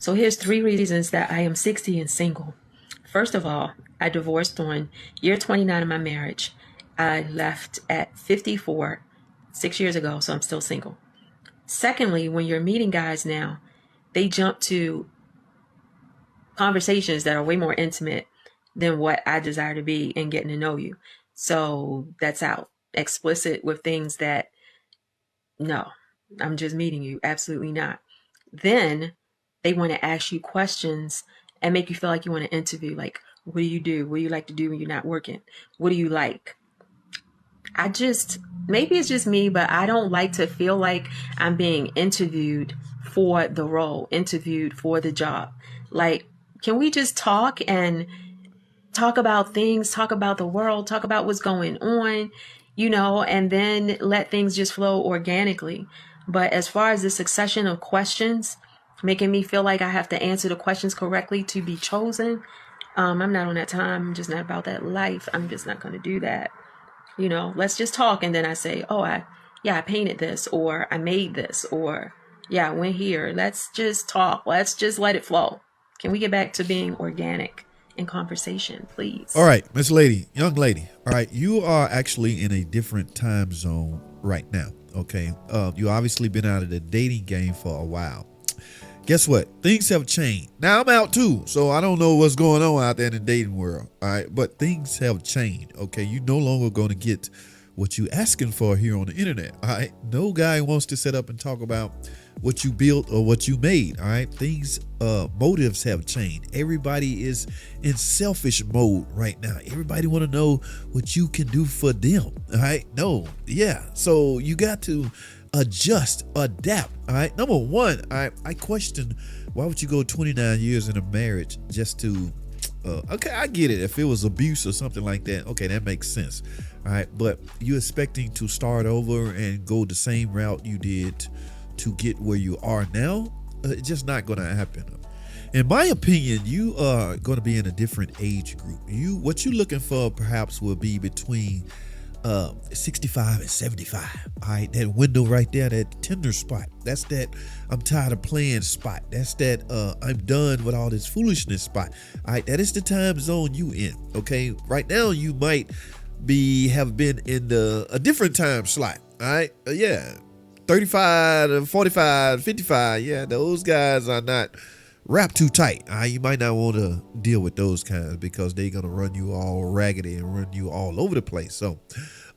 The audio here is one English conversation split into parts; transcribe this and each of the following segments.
So here's 3 reasons that I am 60 and single. First of all, I divorced on year 29 of my marriage. I left at 54, 6 years ago, so I'm still single. Secondly, when you're meeting guys now, they jump to conversations that are way more intimate than what I desire to be in getting to know you. So that's out. Explicit with things that, no, I'm just meeting you. Absolutely not. Then they want to ask you questions and make you feel like you want to interview. Like, what do you do? What do you like to do when you're not working? What do you like? Maybe it's just me, but I don't like to feel like I'm being interviewed for the role, interviewed for the job. Like, can we just talk and talk about things, talk about the world, talk about what's going on, and then let things just flow organically. But as far as the succession of questions, making me feel like I have to answer the questions correctly to be chosen, I'm not on that time. I'm just not about that life. I'm just not going to do that. Let's just talk. And then I say, oh, I painted this, or I made this, or I went here. Let's just talk. Let's just let it flow. Can we get back to being organic in conversation, please? All right, Miss Lady, young lady. All right, you are actually in a different time zone right now. Okay, you obviously been out of the dating game for a while. Guess what? Things have changed. Now I'm out too, so I don't know what's going on out there in the dating world. All right, but things have changed. Okay, you no longer going to get what you asking for here on the internet. All right, no guy wants to sit up and talk about what you built or what you made. All right, things, motives have changed. Everybody is in selfish mode right now. Everybody want to know what you can do for them. All right, so you got to adjust, adapt. All right, number one, I question, why would you go 29 years in a marriage just to okay, I get it. If it was abuse or something like that, okay, that makes sense. All right, but you expecting to start over and go the same route you did to get where you are now, it's just not going to happen. In my opinion, you are going to be in a different age group. What you're looking for perhaps will be between 65 and 75. All right, that window right there, that tender spot. That's that I'm tired of playing spot. That's that I'm done with all this foolishness spot. All right, that is the time zone you in. Okay, right now you might have been in a different time slot. All right, 35 45 55. Yeah, those guys are not wrapped too tight. You might not want to deal with those kinds because they're gonna run you all raggedy and run you all over the place. So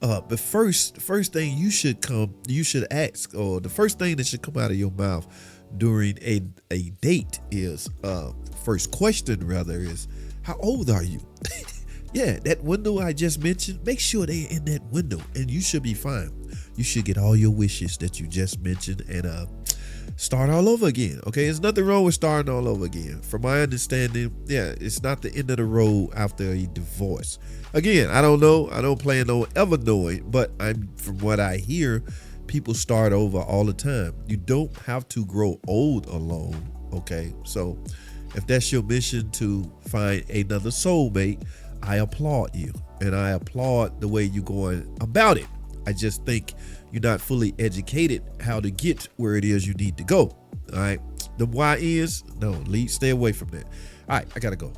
but first thing you should ask, or the first thing that should come out of your mouth during a date is first question rather is, how old are you? Yeah, that window I just mentioned, make sure they're in that window and you should be fine. You should get all your wishes that you just mentioned and start all over again. Okay, there's nothing wrong with starting all over again. From my understanding, it's not the end of the road after a divorce. Again, I don't know. I don't plan on ever knowing, but from what I hear, people start over all the time. You don't have to grow old alone. Okay, so if that's your mission to find another soulmate, I applaud you, and I applaud the way you're going about it. I just think you're not fully educated how to get where it is you need to go. All right. The why is, no, stay away from that. All right, I gotta go.